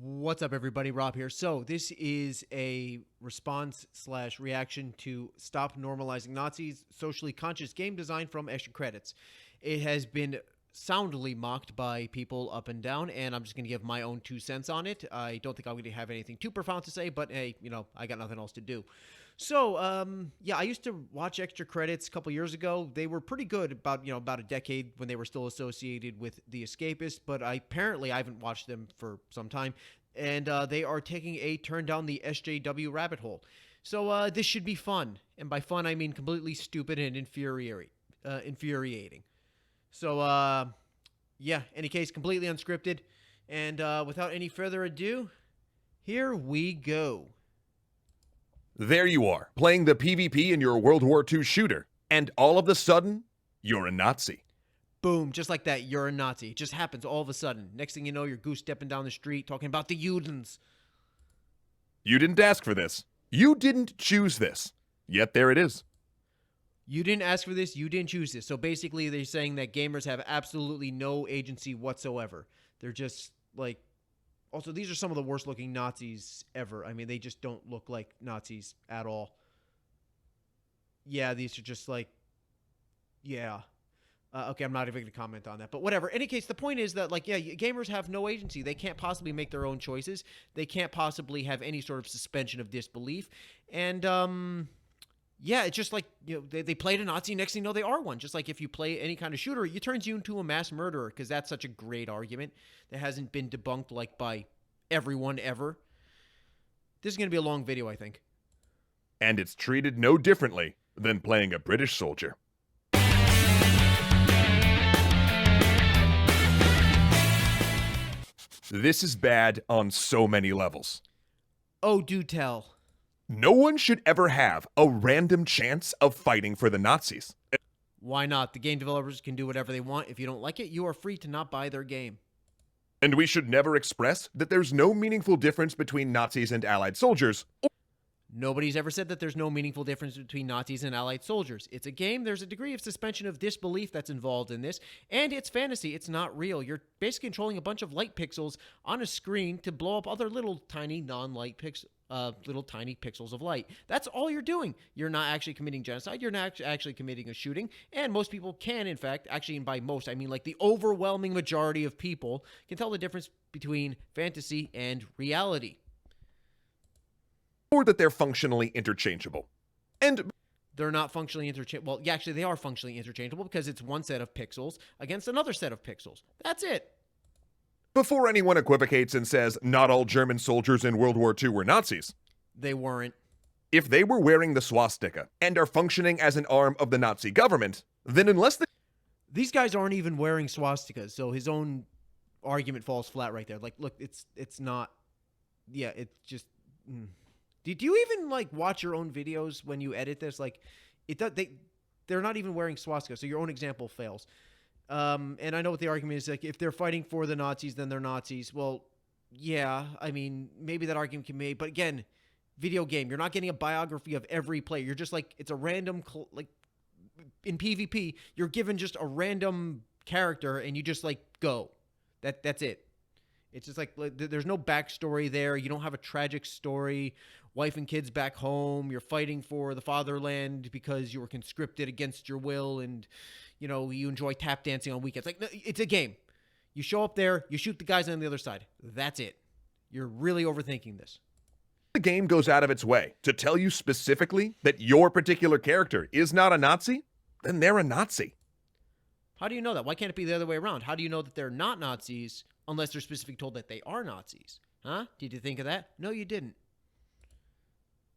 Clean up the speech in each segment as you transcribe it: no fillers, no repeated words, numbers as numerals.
What's up, everybody? Rob here. So this is a response slash reaction to Stop Normalizing Nazis, socially conscious game design from Extra Credits. It has been soundly mocked by people up and down, and I'm just going to give my own 2 cents on it. I don't think I'm going to have anything too profound to say, but hey, I got nothing else to do. So, yeah, I used to watch Extra Credits a couple years ago. They were pretty good about a decade when they were still associated with The Escapist, but I haven't watched them for some time, and they are taking a turn down the SJW rabbit hole. So, this should be fun, and by fun I mean completely stupid and infuriating. So, yeah, any case, completely unscripted, and without any further ado, here we go. There you are, playing the PvP in your World War II shooter, and all of a sudden, you're a Nazi. Boom, just like that, you're a Nazi. It just happens all of a sudden. Next thing you know, you're goose stepping down the street talking about the Judens. You didn't ask for this. You didn't choose this. Yet there it is. You didn't ask for this, you didn't choose this. So basically, they're saying that gamers have absolutely no agency whatsoever. They're just like... Also, these are some of the worst looking Nazis ever. I mean, they just don't look like Nazis at all. Yeah, these are just like... Yeah. Okay, I'm not even going to comment on that. But whatever. In any case, the point is that, like, yeah, gamers have no agency. They can't possibly make their own choices. They can't possibly have any sort of suspension of disbelief. And, yeah, it's just like, they played a Nazi, next thing you know, they are one. Just like if you play any kind of shooter, it turns you into a mass murderer, because that's such a great argument that hasn't been debunked, like, by everyone ever. This is going to be a long video, I think. And it's treated no differently than playing a British soldier. This is bad on so many levels. Oh, do tell. No one should ever have a random chance of fighting for the Nazis. Why not? The game developers can do whatever they want. If you don't like it, you are free to not buy their game. And we should never express that there's no meaningful difference between Nazis and Allied soldiers. Nobody's ever said that there's no meaningful difference between Nazis and Allied soldiers. It's a game. There's a degree of suspension of disbelief that's involved in this. And it's fantasy. It's not real. You're basically controlling a bunch of light pixels on a screen to blow up other little tiny non-light pixels. Little tiny pixels of light. That's all you're doing. You're not actually committing genocide. You're not actually committing a shooting. And most people can, in fact, actually, and by most, I mean like the overwhelming majority of people can tell the difference between fantasy and reality. Or that they're functionally interchangeable. And they're not functionally interchangeable. Well, yeah, actually, they are functionally interchangeable because it's one set of pixels against another set of pixels. That's it. Before anyone equivocates and says not all German soldiers in World War II were Nazis. They weren't. If they were wearing the swastika and are functioning as an arm of the Nazi government, then unless these guys aren't even wearing swastikas, so his own argument falls flat right there. Like, look, it's not... Yeah, it's just... Did you even, like, watch your own videos when you edit this? Like, they're not even wearing swastikas, so your own example fails. And I know what the argument is, like, if they're fighting for the Nazis, then they're Nazis. Well, yeah, I mean, maybe that argument can be made. But again, video game, you're not getting a biography of every player. You're just like, it's a random, like, in PvP, you're given just a random character and you just, like, go. That's it. It's just like, there's no backstory there. You don't have a tragic story. Wife and kids back home. You're fighting for the fatherland because you were conscripted against your will, and you enjoy tap dancing on weekends. Like, it's a game. You show up there, you shoot the guys on the other side. That's it. You're really overthinking this. the game goes out of its way to tell you specifically that your particular character is not a Nazi, then they're a Nazi. How do you know that? Why can't it be the other way around? How do you know that they're not Nazis unless they're specifically told that they are Nazis? Huh? Did you think of that? No, you didn't.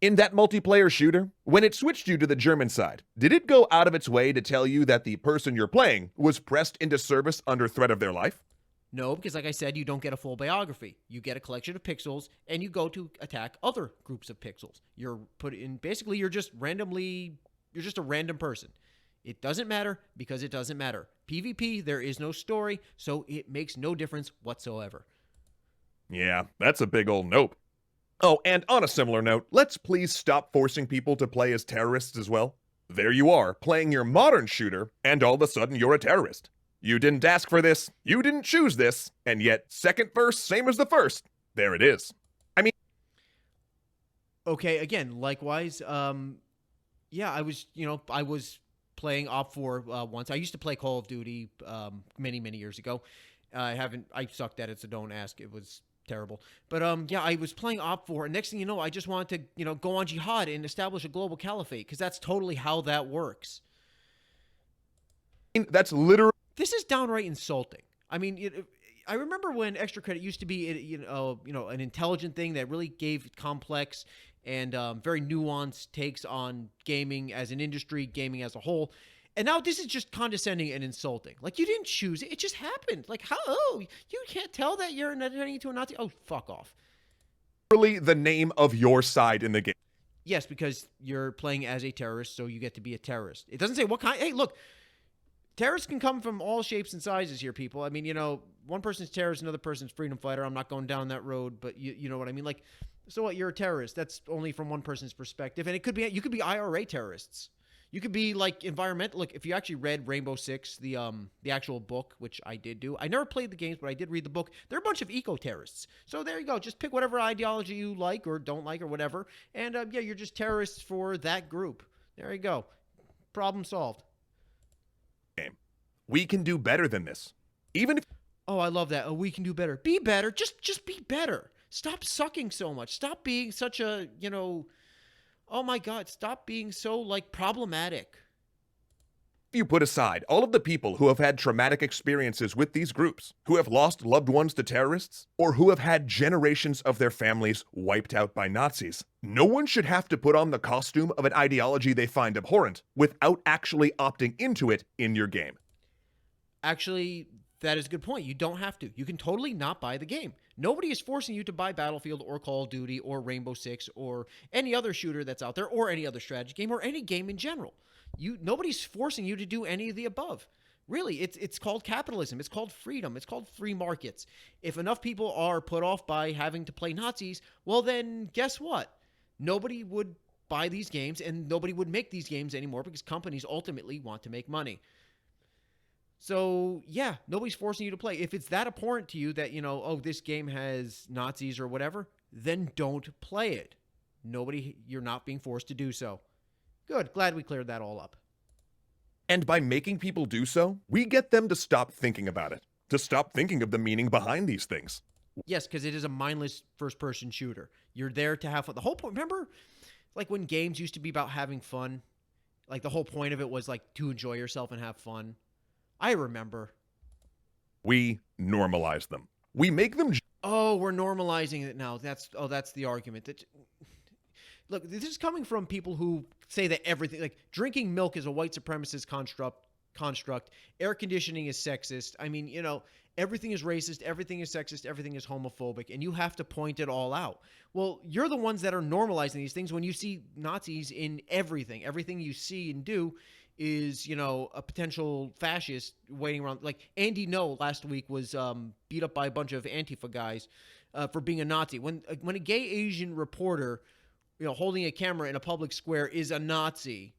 In that multiplayer shooter, when it switched you to the German side, did it go out of its way to tell you that the person you're playing was pressed into service under threat of their life? No, because like I said, you don't get a full biography. You get a collection of pixels, and you go to attack other groups of pixels. You're put in, basically, you're just a random person. It doesn't matter because it doesn't matter. PvP, there is no story, so it makes no difference whatsoever. Yeah, that's a big old nope. Oh, and on a similar note, let's please stop forcing people to play as terrorists as well. There you are, playing your modern shooter, and all of a sudden you're a terrorist. You didn't ask for this, you didn't choose this, and yet second verse, same as the first. There it is. I mean, Okay, again, likewise. Yeah, I was playing Op 4 once. I used to play Call of Duty many, many years ago. I sucked at it, so don't ask. It was terrible. But yeah, I was playing Op 4, and next thing you know, I just wanted to, go on jihad and establish a global caliphate, because that's totally how that works. that's literally. This is downright insulting. I mean, I remember when extra credit used to be, an intelligent thing that really gave complex and very nuanced takes on gaming as an industry, gaming as a whole. And now this is just condescending and insulting. Like, you didn't choose it; it just happened. Like, how? Oh, you can't tell that you're turning into a Nazi. Oh, fuck off. Literally the name of your side in the game. Yes, because you're playing as a terrorist, so you get to be a terrorist. It doesn't say what kind. Hey, look, terrorists can come from all shapes and sizes here, people. I mean, one person's terrorist, another person's freedom fighter. I'm not going down that road, but you know what I mean? Like, so what? You're a terrorist. That's only from one person's perspective. And you could be IRA terrorists. You could be like environmental. Look, if you actually read Rainbow Six, the actual book, which I did do. I never played the games, but I did read the book. They're a bunch of eco-terrorists. So there you go. Just pick whatever ideology you like or don't like or whatever. And yeah, you're just terrorists for that group. There you go. Problem solved. Game. We can do better than this. Even if. Oh, I love that. Oh, we can do better. Be better. Just be better. Stop sucking so much. Stop being such a, oh my God, stop being so, like, problematic. You put aside all of the people who have had traumatic experiences with these groups, who have lost loved ones to terrorists, or who have had generations of their families wiped out by Nazis, no one should have to put on the costume of an ideology they find abhorrent without actually opting into it in your game. Actually, that is a good point. You don't have to. You can totally not buy the game. Nobody is forcing you to buy Battlefield or Call of Duty or Rainbow Six or any other shooter that's out there or any other strategy game or any game in general. Nobody's forcing you to do any of the above. Really, it's called capitalism. It's called freedom. It's called free markets. If enough people are put off by having to play Nazis, well then guess what? Nobody would buy these games and nobody would make these games anymore because companies ultimately want to make money. So, yeah, nobody's forcing you to play. If it's that abhorrent to you that, oh, this game has Nazis or whatever, then don't play it. You're not being forced to do so. Good. Glad we cleared that all up. And by making people do so, we get them to stop thinking about it, to stop thinking of the meaning behind these things. Yes, because it is a mindless first-person shooter. You're there to have fun. The whole point, remember, like when games used to be about having fun? Like the whole point of it was like to enjoy yourself and have fun. I remember. We normalize them. We make them. Oh, we're normalizing it now. That's the argument. Look, this is coming from people who say that everything, like drinking milk is a white supremacist construct. Air conditioning is sexist. I mean, everything is racist. Everything is sexist. Everything is homophobic. And you have to point it all out. Well, you're the ones that are normalizing these things when you see Nazis in everything. Everything you see and do is, a potential fascist waiting around. Like Andy No last week was beat up by a bunch of Antifa guys for being a Nazi. When a gay Asian reporter, holding a camera in a public square is a Nazi,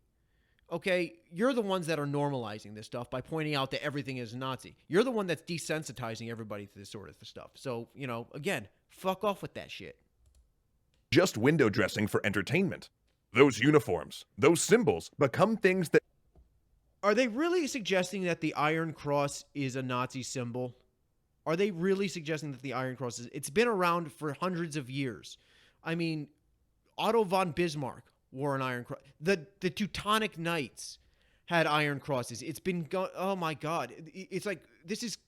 okay, you're the ones that are normalizing this stuff by pointing out that everything is Nazi. You're the one that's desensitizing everybody to this sort of stuff. So, again, fuck off with that shit. Just window dressing for entertainment. Those uniforms, those symbols become things that. Are they really suggesting that the Iron Cross is a Nazi symbol? Are they really suggesting that the Iron Cross is? It's been around for hundreds of years. I mean, Otto von Bismarck wore an Iron Cross. The Teutonic Knights had Iron Crosses. It's been oh my God. It's like this is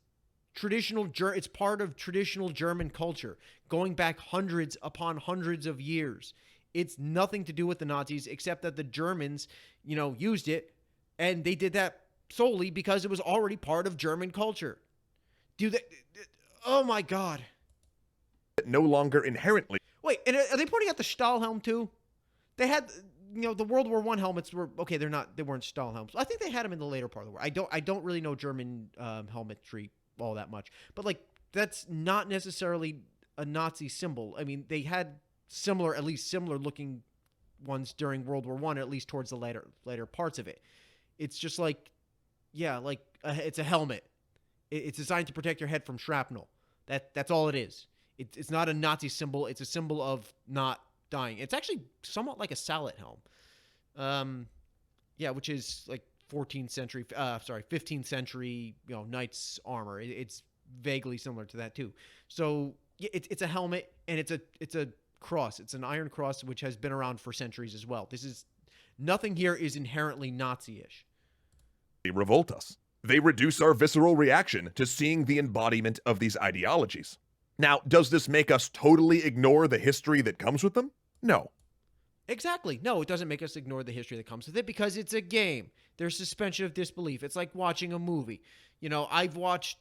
traditional. It's part of traditional German culture going back hundreds upon hundreds of years. It's nothing to do with the Nazis except that the Germans, used it. And they did that solely because it was already part of German culture. Oh my God. No longer inherently. Wait, and are they pointing out the Stahlhelm too? They had, the World War I helmets were, okay, they weren't Stahlhelms. I think they had them in the later part of the war. I don't really know German helmetry all that much. But like, that's not necessarily a Nazi symbol. I mean, they had at least similar looking ones during World War I, at least towards the later parts of it. It's just like, yeah, it's a helmet. It's designed to protect your head from shrapnel. That's all it is. It's not a Nazi symbol. It's a symbol of not dying. It's actually somewhat like a sallet helm. Yeah, which is like 14th century, 15th century, knight's armor. It's vaguely similar to that too. So yeah, it's a helmet and it's a cross. It's an iron cross which has been around for centuries as well. This is nothing here is inherently Nazi-ish. They revolt us. They reduce our visceral reaction to seeing the embodiment of these ideologies. Now, does this make us totally ignore the history that comes with them? No. Exactly. No, it doesn't make us ignore the history that comes with it because it's a game. There's suspension of disbelief. It's like watching a movie. I've watched,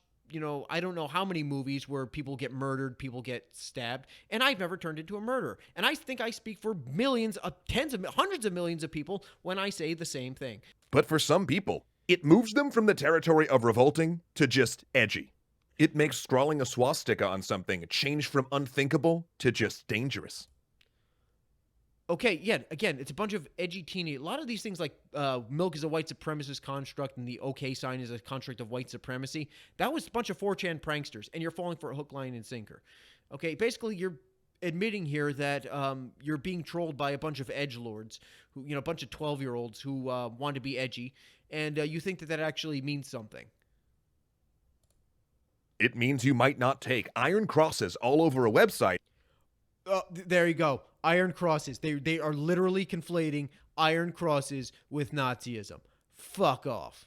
I don't know how many movies where people get murdered, people get stabbed, and I've never turned into a murderer. And I think I speak for millions, hundreds of millions of people when I say the same thing. But for some people, it moves them from the territory of revolting to just edgy. It makes scrawling a swastika on something change from unthinkable to just dangerous. Okay, yeah, again, it's a bunch of edgy teeny. A lot of these things like milk is a white supremacist construct and the OK sign is a construct of white supremacy. That was a bunch of 4chan pranksters, and you're falling for a hook, line, and sinker. Okay, basically, you're admitting here that you're being trolled by a bunch of edgelords, a bunch of 12-year-olds who want to be edgy, and you think that actually means something. It means you might not take iron crosses all over a website. There you go. Iron crosses. They are literally conflating iron crosses with Nazism. Fuck off.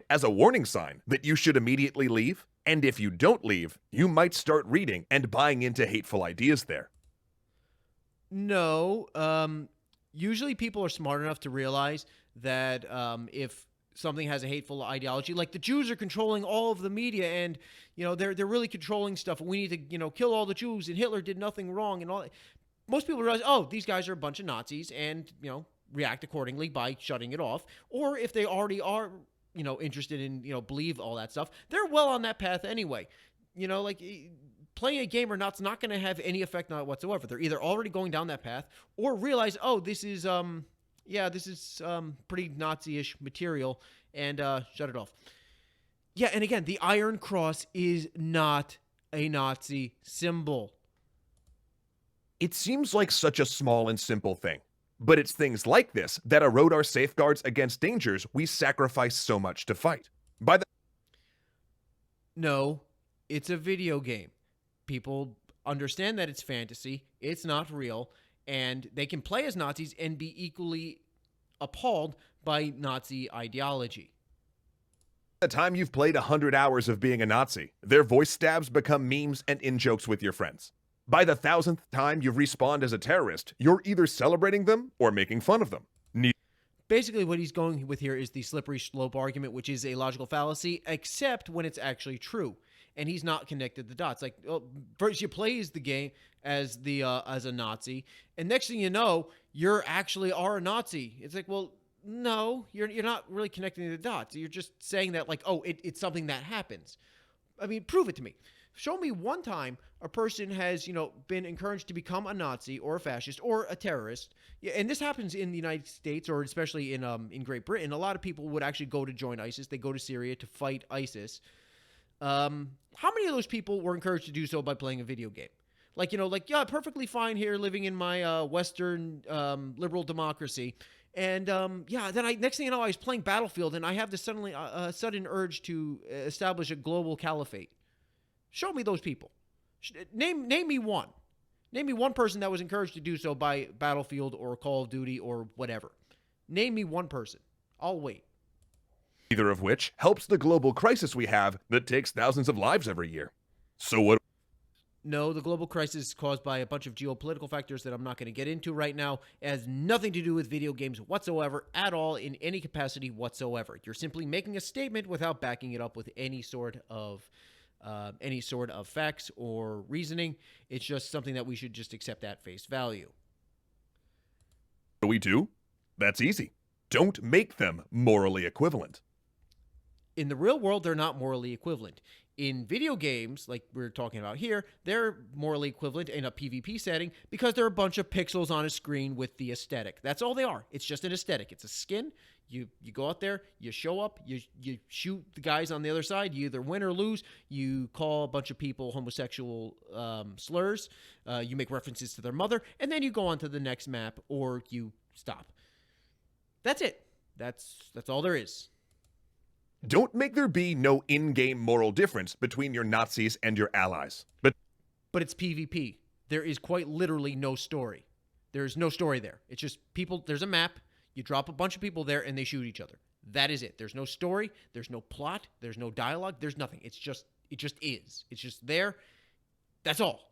As a warning sign that you should immediately leave, and if you don't leave, you might start reading and buying into hateful ideas there. No. Usually people are smart enough to realize that if something has a hateful ideology, like the Jews are controlling all of the media, and they're really controlling stuff, and we need to kill all the Jews, and Hitler did nothing wrong, and all. Most people realize, oh, these guys are a bunch of Nazis, and react accordingly by shutting it off. Or if they already are interested in believe all that stuff, they're well on that path anyway. Like playing a game or not's not going to have any effect on it whatsoever. They're either already going down that path or realize, oh, this is pretty Nazi-ish material, and shut it off. Yeah, and again, the Iron Cross is not a Nazi symbol. It seems like such a small and simple thing, but it's things like this that erode our safeguards against dangers we sacrifice so much to fight. No, it's a video game. People understand that it's fantasy, it's not real, and they can play as Nazis and be equally appalled by Nazi ideology. By the time you've played 100 hours of being a Nazi, their voice stabs become memes and in-jokes with your friends. By the 1000th time you've respawned as a terrorist, you're either celebrating them or making fun of them. Basically, what he's going with here is the slippery slope argument, which is a logical fallacy, except when it's actually true. And he's not connected the dots. Like, first you play as the game as a Nazi, and next thing you know, you're actually are a Nazi. It's like, well, no, you're not really connecting the dots. You're just saying that, like, oh, it's something that happens. I mean, prove it to me. Show me one time a person has, been encouraged to become a Nazi or a fascist or a terrorist. Yeah, and this happens in the United States, or especially in Great Britain. A lot of people would actually go to join ISIS. They go to Syria to fight ISIS. How many of those people were encouraged to do so by playing a video game? Yeah, perfectly fine here living in my Western liberal democracy. And then next thing you know, I was playing Battlefield, and I have this sudden urge to establish a global caliphate. Show me those people. Name me one. Name me one person that was encouraged to do so by Battlefield or Call of Duty or whatever. Name me one person. I'll wait. Neither of which helps the global crisis we have that takes thousands of lives every year. So what? No, the global crisis is caused by a bunch of geopolitical factors that I'm not going to get into right now. It has nothing to do with video games whatsoever, at all, in any capacity whatsoever. You're simply making a statement without backing it up with any sort of facts or reasoning. It's just something that we should just accept at face value. What do we do? That's easy. Don't make them morally equivalent. In the real world, they're not morally equivalent. In video games, like we're talking about here, they're morally equivalent in a PvP setting because they're a bunch of pixels on a screen with the aesthetic. That's all they are. It's just an aesthetic. It's a skin. You go out there, you show up, you shoot the guys on the other side. You either win or lose. You call a bunch of people homosexual slurs. You make references to their mother, and then you go on to the next map or you stop. That's it. That's all there is. Don't make there be no in-game moral difference between your Nazis and your allies. But it's PvP. There is quite literally no story. There's no story there. It's just people. There's a map. You drop a bunch of people there and they shoot each other. That is it. There's no story. There's no plot. There's no dialogue. There's nothing. It just is. It's just there. That's all.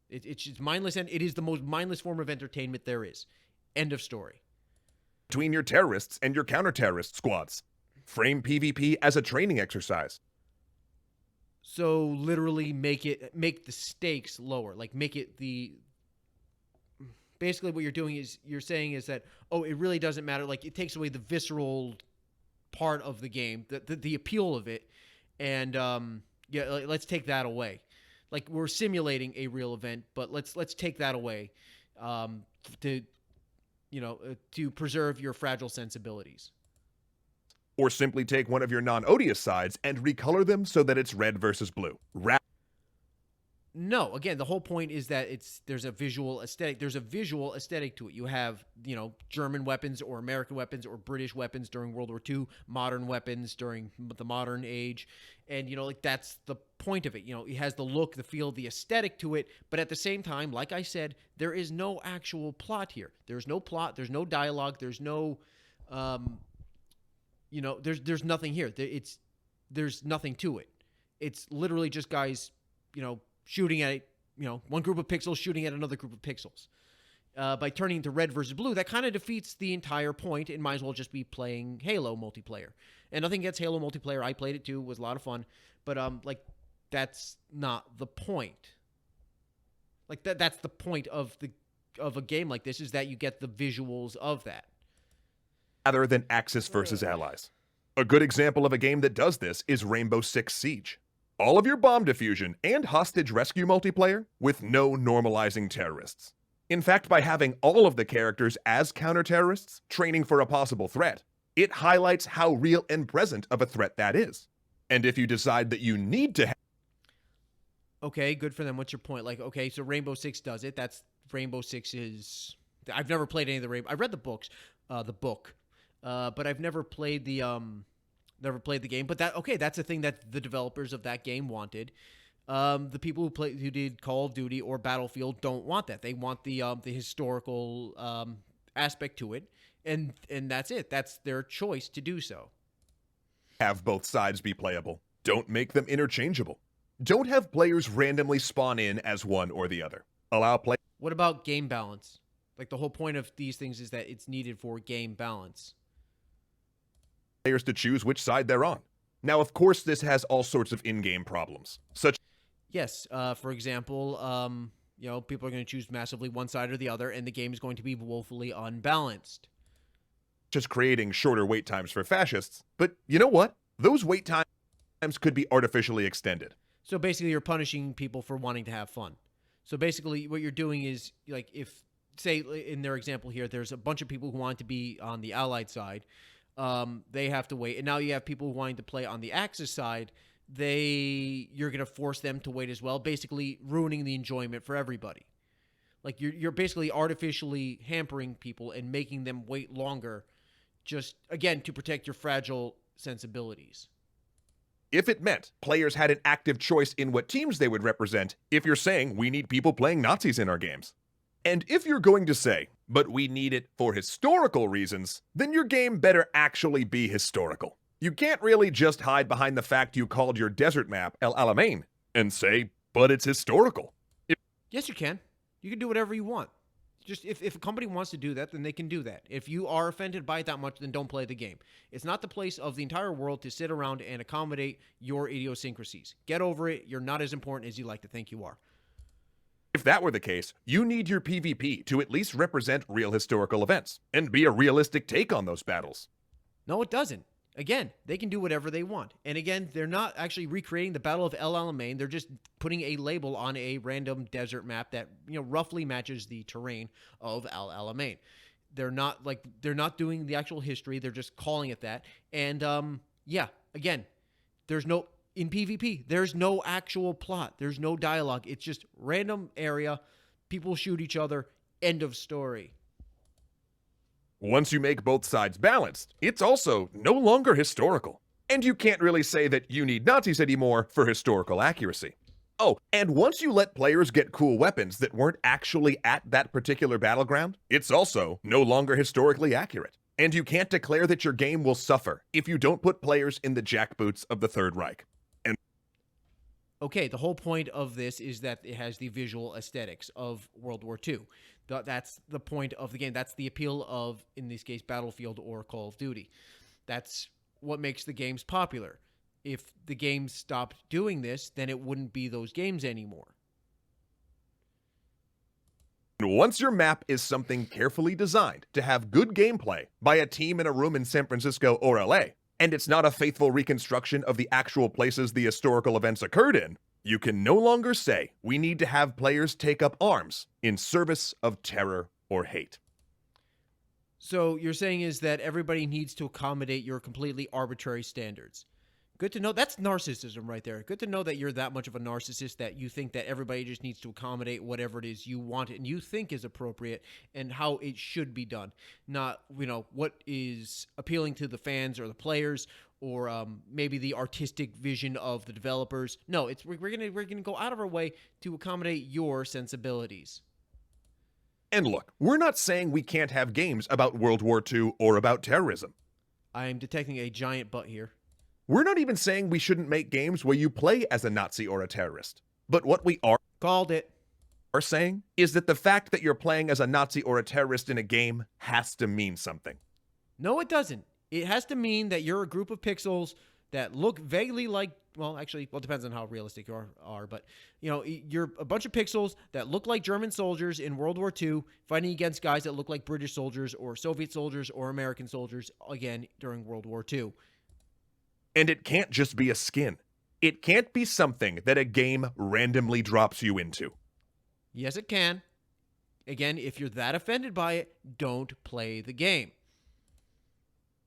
It's just mindless, and it is the most mindless form of entertainment there is. End of story. between your terrorists and your counter-terrorist squads. Frame PvP as a training exercise. So literally make the stakes lower. Like make it basically what you're doing is you're saying is that, oh, it really doesn't matter. Like it takes away the visceral part of the game, the appeal of it. And let's take that away. Like we're simulating a real event, but let's take that away to preserve your fragile sensibilities. Or simply take one of your non-odious sides and recolor them so that it's red versus blue. No, again, the whole point is that there's a visual aesthetic. There's a visual aesthetic to it. You have, German weapons or American weapons or British weapons during World War II, modern weapons during the modern age. And, that's the point of it. It has the look, the feel, the aesthetic to it. But at the same time, like I said, there is no actual plot here. There's no plot. There's no dialogue. There's no, there's nothing here. There's nothing to it. It's literally just guys, shooting at one group of pixels shooting at another group of pixels. By turning to red versus blue, that kind of defeats the entire point. It might as well just be playing Halo multiplayer. And nothing against Halo multiplayer. I played it too. It was a lot of fun. But that's not the point. Like that's the point of a game like this, is that you get the visuals of that. Rather than Axis versus Allies. A good example of a game that does this is Rainbow Six Siege. All of your bomb diffusion and hostage rescue multiplayer with no normalizing terrorists. In fact, by having all of the characters as counter-terrorists training for a possible threat, it highlights how real and present of a threat that is. And if you decide that you need to Okay, good for them. What's your point? Like, okay, so Rainbow Six does it. That's Rainbow Six is... I've never played any of the Rainbow... I read the book, but I've never played the game. But that's a thing that the developers of that game wanted. The people who did Call of Duty or Battlefield don't want that. They want the historical aspect to it, and that's it. That's their choice to do so. have both sides be playable. Don't make them interchangeable. Don't have players randomly spawn in as one or the other. Allow play. What about game balance? Like the whole point of these things is that it's needed for game balance. Players to choose which side they're on. Now, of course, this has all sorts of in-game problems, such Yes, for example, people are going to choose massively one side or the other, and the game is going to be woefully unbalanced. as creating shorter wait times for fascists. But you know what? Those wait times could be artificially extended. So basically, you're punishing people for wanting to have fun. So basically, what you're doing is, like, if, say, in their example here, there's a bunch of people who want to be on the Allied side, they have to wait. And now you have people wanting to play on the Axis side. You're going to force them to wait as well, basically ruining the enjoyment for everybody. Like, you're basically artificially hampering people and making them wait longer, just, again, to protect your fragile sensibilities. If it meant players had an active choice in what teams they would represent, if you're saying we need people playing Nazis in our games. And if you're going to say, but we need it for historical reasons, then your game better actually be historical. You can't really just hide behind the fact you called your desert map El Alamein and say, but it's historical. Yes, you can. You can do whatever you want. Just if a company wants to do that, then they can do that. If you are offended by it that much, then don't play the game. It's not the place of the entire world to sit around and accommodate your idiosyncrasies. Get over it. You're not as important as you like to think you are. If that were the case, you need your PvP to at least represent real historical events and be a realistic take on those battles. No, it doesn't. Again, they can do whatever they want. And again, they're not actually recreating the Battle of El Alamein. They're just putting a label on a random desert map that, roughly matches the terrain of El Alamein. They're not doing the actual history. They're just calling it that. And yeah, again, in PvP, there's no actual plot. There's no dialogue. It's just random area. People shoot each other. End of story. Once you make both sides balanced, it's also no longer historical. And you can't really say that you need Nazis anymore for historical accuracy. Oh, and once you let players get cool weapons that weren't actually at that particular battleground, it's also no longer historically accurate. And you can't declare that your game will suffer if you don't put players in the jackboots of the Third Reich. Okay, the whole point of this is that it has the visual aesthetics of World War II. That's the point of the game. That's the appeal of, in this case, Battlefield or Call of Duty. That's what makes the games popular. If the games stopped doing this, then it wouldn't be those games anymore. Once your map is something carefully designed to have good gameplay by a team in a room in San Francisco or LA, and it's not a faithful reconstruction of the actual places the historical events occurred in, you can no longer say we need to have players take up arms in service of terror or hate. So you're saying is that everybody needs to accommodate your completely arbitrary standards. Good to know. That's narcissism right there. Good to know that you're that much of a narcissist that you think that everybody just needs to accommodate whatever it is you want and you think is appropriate and how it should be done. Not, what is appealing to the fans or the players or maybe the artistic vision of the developers. No, we're gonna go out of our way to accommodate your sensibilities. And look, we're not saying we can't have games about World War II or about terrorism. I am detecting a giant butt here. We're not even saying we shouldn't make games where you play as a Nazi or a terrorist. But what we are Called it. saying is that the fact that you're playing as a Nazi or a terrorist in a game has to mean something. No, it doesn't. It has to mean that you're a group of pixels that look vaguely like, it depends on how realistic you are, but, you're a bunch of pixels that look like German soldiers in World War II fighting against guys that look like British soldiers or Soviet soldiers or American soldiers, again, during World War II. And it can't just be a skin. It can't be something that a game randomly drops you into. Yes, it can. Again, if you're that offended by it, don't play the game.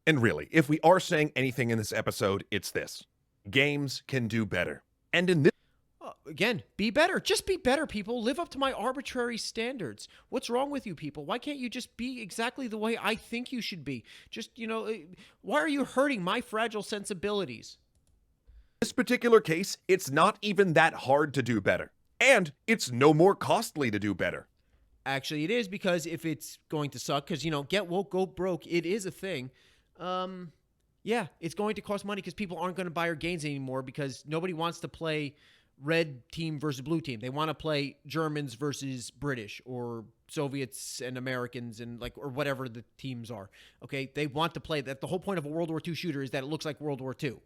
And really, if we are saying anything in this episode, it's this. Games can do better. And in this Again, be better. Just be better, people. Live up to my arbitrary standards. What's wrong with you people? Why can't you just be exactly the way I think you should be? Just, why are you hurting my fragile sensibilities? this particular case, it's not even that hard to do better. And it's no more costly to do better. Actually, it is, because if it's going to suck, because, get woke, go broke, it is a thing. Yeah, it's going to cost money because people aren't going to buy our games anymore because nobody wants to play red team versus blue team. They want to play Germans versus British or Soviets and Americans and or whatever the teams are. Okay, they want to play that. The whole point of a World War II shooter is that it looks like World War II.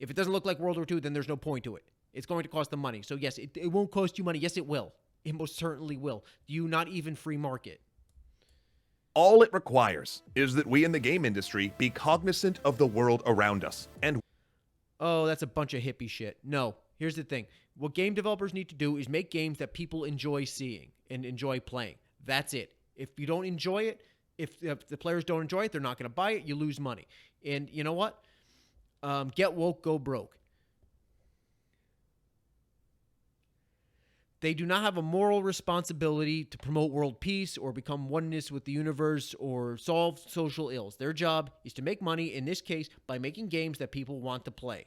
If it doesn't look like World War II, then there's no point to it. It's going to cost them money. So yes, it won't cost you money. Yes, it will. It most certainly will. You not even free market. All it requires is that we in the game industry be cognizant of the world around us. And oh, that's a bunch of hippie shit. No, here's the thing. What game developers need to do is make games that people enjoy seeing and enjoy playing. That's it. If you don't enjoy it, if the players don't enjoy it, they're not going to buy it. You lose money. And you know what? Get woke, go broke. They do not have a moral responsibility to promote world peace or become oneness with the universe or solve social ills. Their job is to make money, in this case, by making games that people want to play.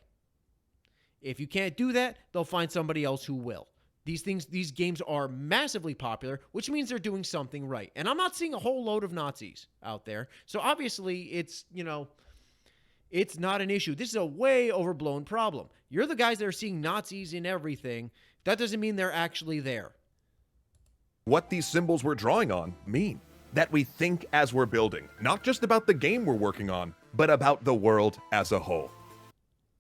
If you can't do that, they'll find somebody else who will. These games are massively popular, which means they're doing something right. And I'm not seeing a whole load of Nazis out there. So obviously it's not an issue. This is a way overblown problem. You're the guys that are seeing Nazis in everything. That doesn't mean they're actually there. what these symbols we're drawing on mean. That we think as we're building, not just about the game we're working on, but about the world as a whole.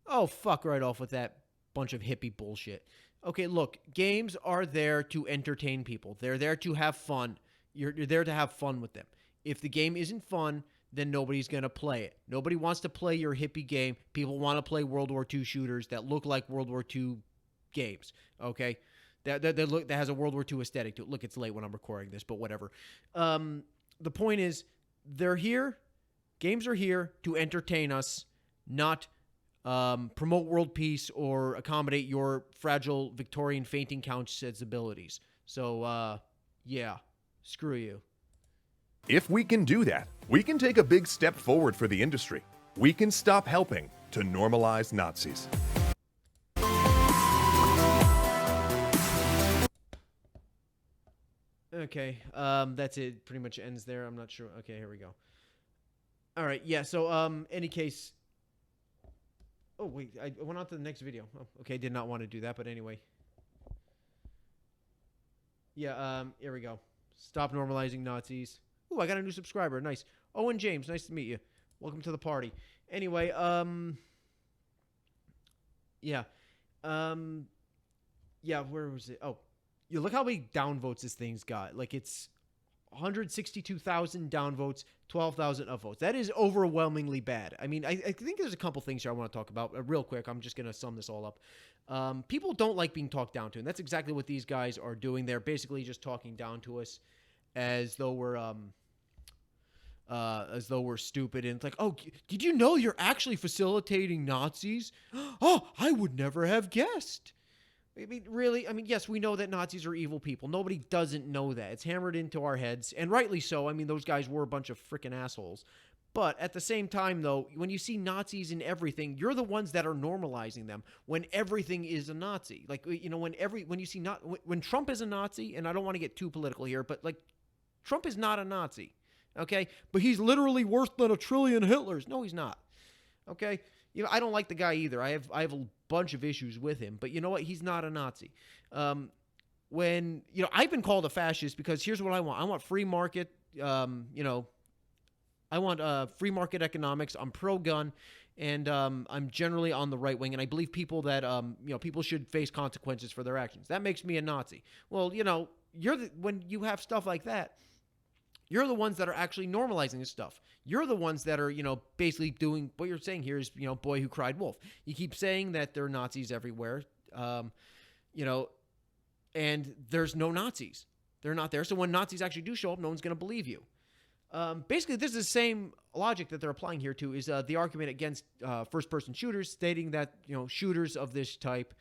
Oh, fuck right off with that bunch of hippie bullshit. Okay, look, games are there to entertain people. They're there to have fun. You're there to have fun with them. If the game isn't fun, then nobody's going to play it. Nobody wants to play your hippie game. People want to play World War II shooters that look like World War II games, okay? That has a World War II aesthetic to it. Look, it's late when I'm recording this, but whatever. The point is, they're here. Games are here to entertain us, not promote world peace or accommodate your fragile Victorian fainting couch sensibilities. So, yeah, screw you. If we can do that, we can take a big step forward for the industry. We can stop helping to normalize Nazis. Okay, that's it. Pretty much ends there. I'm not sure. Okay, here we go. All right, yeah. So, any case. Oh wait, I went on to the next video. Oh, okay, did not want to do that, but anyway. Yeah. Here we go. Stop normalizing Nazis. Ooh, I got a new subscriber. Nice. Owen James, nice to meet you. Welcome to the party. Anyway, yeah. Yeah, where was it? Oh, you look how many downvotes this thing's got. Like, it's 162,000 downvotes, 12,000 upvotes. That is overwhelmingly bad. I mean, I think there's a couple things here I want to talk about real quick. I'm just going to sum this all up. People don't like being talked down to, and that's exactly what these guys are doing. They're basically just talking down to us as though we're stupid, and it's like, oh, did you know you're actually facilitating Nazis? Oh, I would never have guessed. I mean, really? I mean, yes, we know that Nazis are evil people. Nobody doesn't know that. It's hammered into our heads, and rightly so. I mean, those guys were a bunch of freaking assholes. But at the same time, though, when you see Nazis in everything, you're the ones that are normalizing them when everything is a Nazi. Like, you know, when you see when Trump is a Nazi, and I don't want to get too political here, but like, Trump is not a Nazi. Okay, but he's literally worse than 1 trillion Hitlers. No, he's not. Okay, you know, I don't like the guy either. I have a bunch of issues with him, but you know what? He's not a Nazi. When, you know, I've been called a fascist because here's what I want. I want free market. You know, I want free market economics. I'm pro-gun, and I'm generally on the right wing, and I believe people that you know, people should face consequences for their actions. That makes me a Nazi. Well, you know, when you have stuff like that, you're the ones that are actually normalizing this stuff. You're the ones that are, you know, basically doing what you're saying here is, you know, boy who cried wolf. You keep saying that there are Nazis everywhere, you know, and there's no Nazis. They're not there. So when Nazis actually do show up, no one's going to believe you. Basically, this is the same logic that they're applying here to is the argument against first-person shooters, stating that, you know, shooters of this type,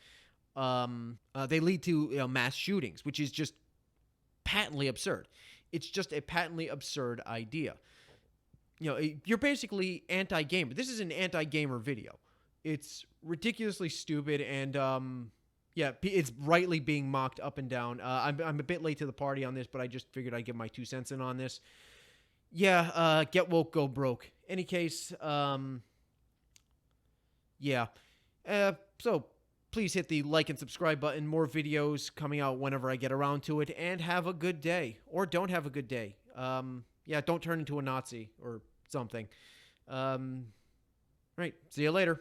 they lead to, you know, mass shootings, which is just patently absurd. It's just a patently absurd idea. You know, you're basically anti-gamer. This is an anti-gamer video. It's ridiculously stupid, and yeah, it's rightly being mocked up and down. I'm a bit late to the party on this, but I just figured I'd give my 2 cents in on this. Yeah, get woke, go broke. Any case, yeah. So please hit the like and subscribe button. More videos coming out whenever I get around to it. And have a good day. Or don't have a good day. Yeah, don't turn into a Nazi or something. Right. See you later.